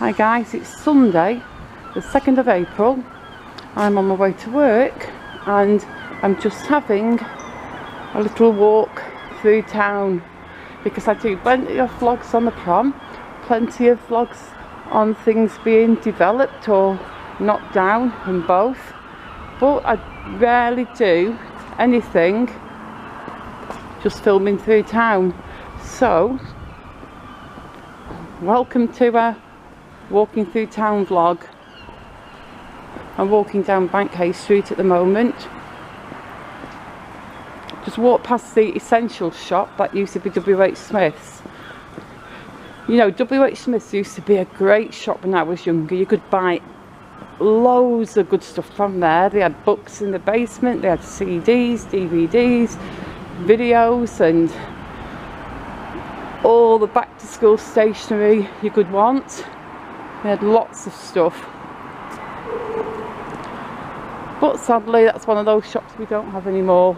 Hi guys, it's Sunday the 2nd of April. I'm on my way to work and I'm just having a little walk through town because I do plenty of vlogs on the prom, plenty of vlogs on things being developed or knocked down and both, but I rarely do anything just filming through town. So welcome to a walking through town vlog. I'm walking down Bank Street at the moment. Just walked past the Essentials shop that used to be WH Smith's. You know, WH Smith's used to be a great shop when I was younger. You could buy loads of good stuff from there. They had books in the basement, they had CDs, DVDs, videos and all the back to school stationery you could want. They had lots of stuff. But sadly that's one of those shops we don't have anymore.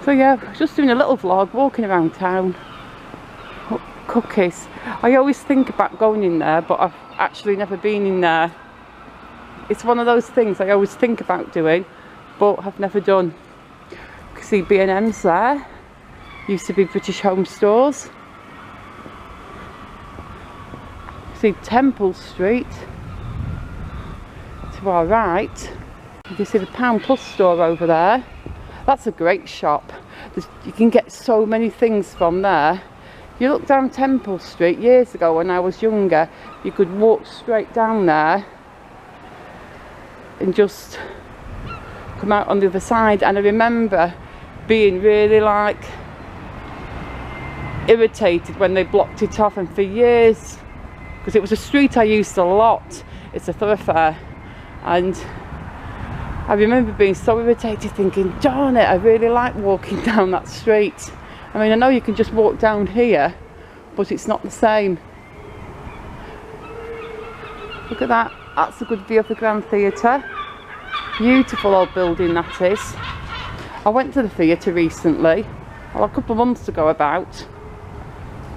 So yeah, just doing a little vlog, walking around town. Oh, cookies. I always think about going in there, but I've actually never been in there. It's one of those things I always think about doing, but I've never done. You can see B&M's there. Used to be British Home Stores. You see Temple Street to our right. You can see the Pound Plus store over there. That's a great shop. You can get so many things from there. You look down Temple Street years ago when I was younger, you could walk straight down there and just come out on the other side, and I remember being really like irritated when they blocked it off, and for years, because it was a street I used a lot, it's a thoroughfare, and I remember being so irritated thinking, darn it, I really like walking down that street. I mean, I know you can just walk down here, but it's not the same. Look at that, that's a good view of the Grand Theatre. Beautiful old building that is. I went to the theatre recently, well, a couple of months ago about,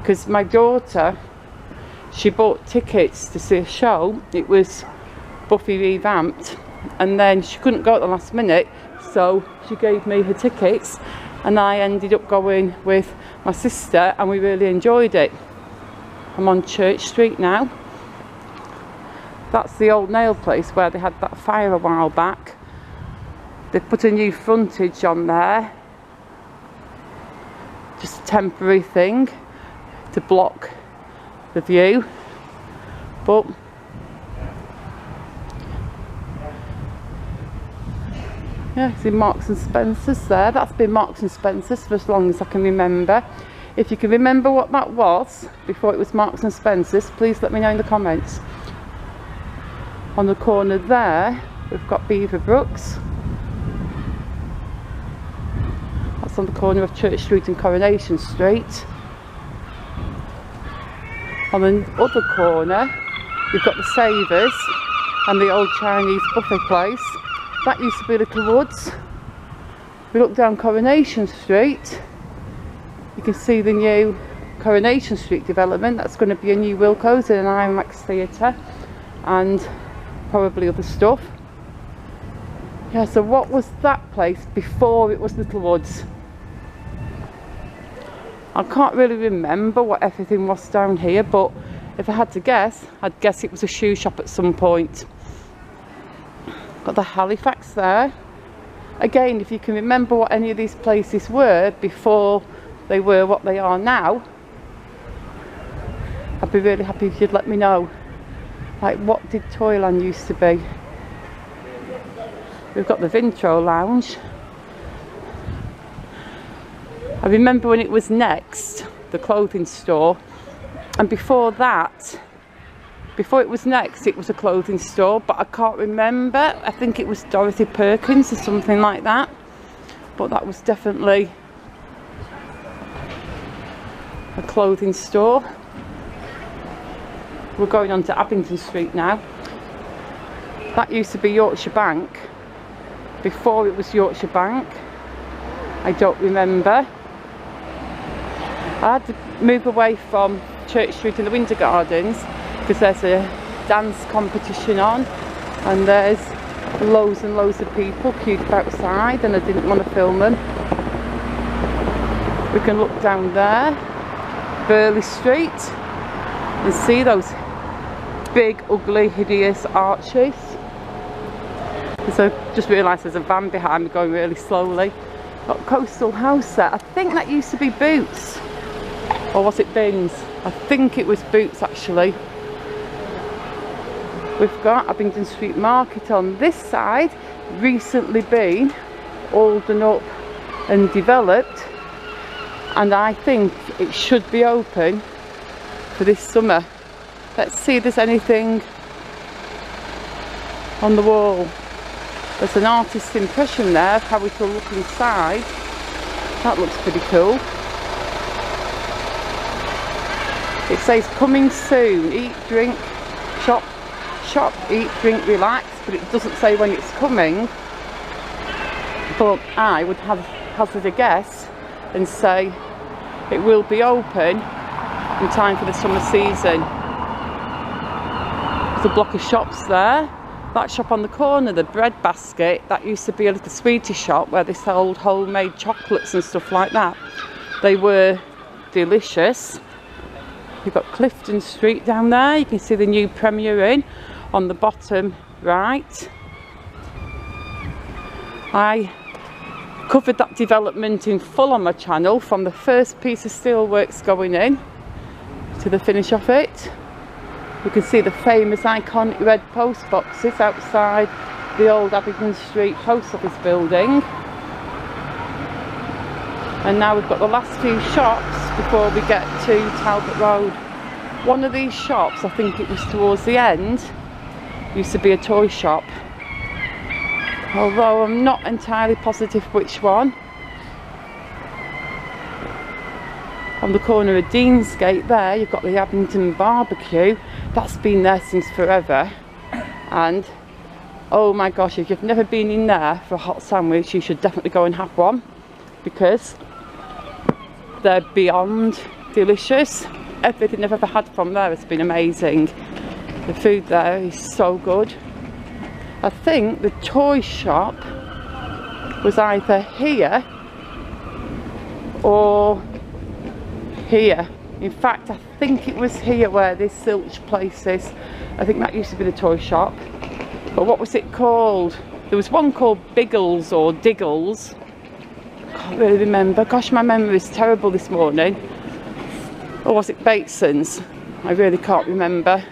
because my daughter, she bought tickets to see a show. It was Buffy revamped, and then she couldn't go at the last minute, so she gave me her tickets and I ended up going with my sister and we really enjoyed it. I'm on Church Street now. That's the old nail place where they had that fire a while back. They've put a new frontage on there, just a temporary thing to block the view, but yeah, see Marks and Spencer's there. That's been Marks and Spencer's for as long as I can remember. If you can remember what that was before it was Marks and Spencer's, please let me know in the comments. On the corner there, we've got Beaverbrook's. That's on the corner of Church Street and Coronation Street. On the other corner, we've got the Savers and the old Chinese buffet place. That used to be Little Woods. We look down Coronation Street, you can see the new Coronation Street development. That's going to be a new Wilco's and an IMAX theatre and probably other stuff. Yeah, so what was that place before it was Little Woods? I can't really remember what everything was down here, but if I had to guess, I'd guess it was a shoe shop at some point. Got the Halifax there. Again, if you can remember what any of these places were before they were what they are now, I'd be really happy if you'd let me know. Like, what did Toyland used to be? We've got the Vintro Lounge. I remember when it was Next, the clothing store, and before that, before it was Next, it was a clothing store, but I can't remember. I think it was Dorothy Perkins or something like that. But that was definitely a clothing store. We're going on to Abington Street now. That used to be Yorkshire Bank. Before it was Yorkshire Bank. I don't remember. I had to move away from Church Street and the Winter Gardens because there's a dance competition on and there's loads and loads of people queued up outside and I didn't want to film them. We can look down there, Burley Street, and see those big, ugly, hideous arches. So I just realised there's a van behind me going really slowly. Got Coastal House there. I think that used to be Boots. Or was it Bins? I think it was Boots actually. We've got Abingdon Street Market on this side, recently been all done up and developed, and I think it should be open for this summer. Let's see if there's anything on the wall. There's an artist's impression there of how it will look inside. That looks pretty cool. It says coming soon, eat, drink, shop, eat, drink, relax, but it doesn't say when it's coming. But I would hazard a guess and say it will be open in time for the summer season. There's a block of shops there. That shop on the corner, the Bread Basket, that used to be a little sweetie shop where they sold homemade chocolates and stuff like that. They were delicious. You've got Clifton Street down there. You can see the new Premier Inn on the bottom right. I covered that development in full on my channel, from the first piece of steelworks going in to the finish of it. You can see the famous iconic red post boxes outside the old Abingdon Street post office building. And now we've got the last few shops before we get to Talbot Road. One of these shops, I think it was towards the end, used to be a toy shop. Although I'm not entirely positive which one. On the corner of Deansgate there, you've got the Abingdon Barbecue. That's been there since forever. And oh my gosh, if you've never been in there for a hot sandwich, you should definitely go and have one, because they're beyond delicious. Everything I've ever had from there has been amazing. The food there is so good. I think the toy shop was either here or here. In fact, I think it was here where this Silch place is. I think that used to be the toy shop. But what was it called? There was one called Biggles or Diggles. Can't really remember. Gosh, my memory is terrible this morning. Or was it Bateson's? I really can't remember.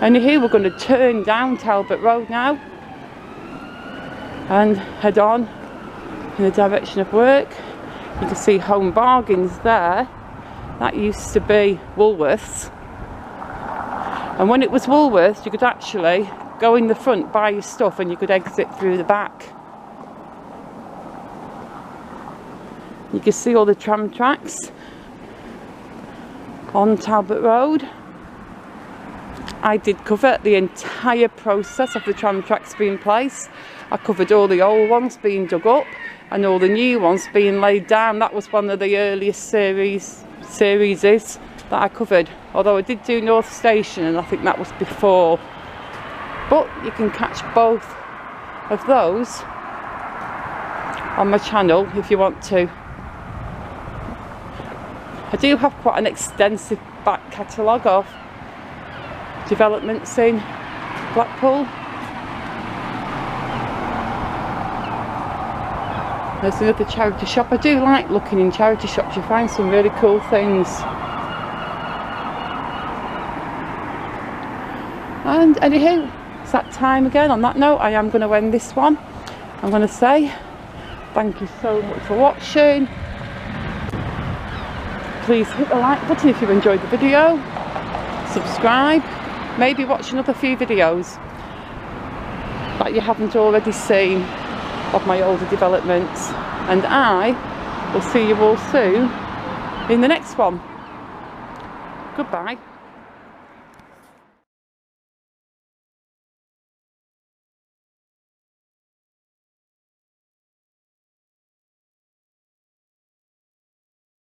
And here we're going to turn down Talbot Road now and head on in the direction of work. You can see Home Bargains there. That used to be Woolworths. And when it was Woolworths, you could actually go in the front, buy your stuff, and you could exit through the back. You can see all the tram tracks on Talbot Road. I did cover the entire process of the tram tracks being placed. I covered all the old ones being dug up and all the new ones being laid down. That was one of the earliest series that I covered. Although I did do North Station, and I think that was before. But you can catch both of those on my channel if you want to. I do have quite an extensive back catalogue of developments in Blackpool. There's another charity shop. I do like looking in charity shops. You find some really cool things. And anywho, it's that time again. On that note, I am going to end this one. I'm going to say thank you so much for watching. Please hit the like button if you enjoyed the video. Subscribe. Maybe watch another few videos that you haven't already seen of my older developments. And I will see you all soon in the next one. Goodbye.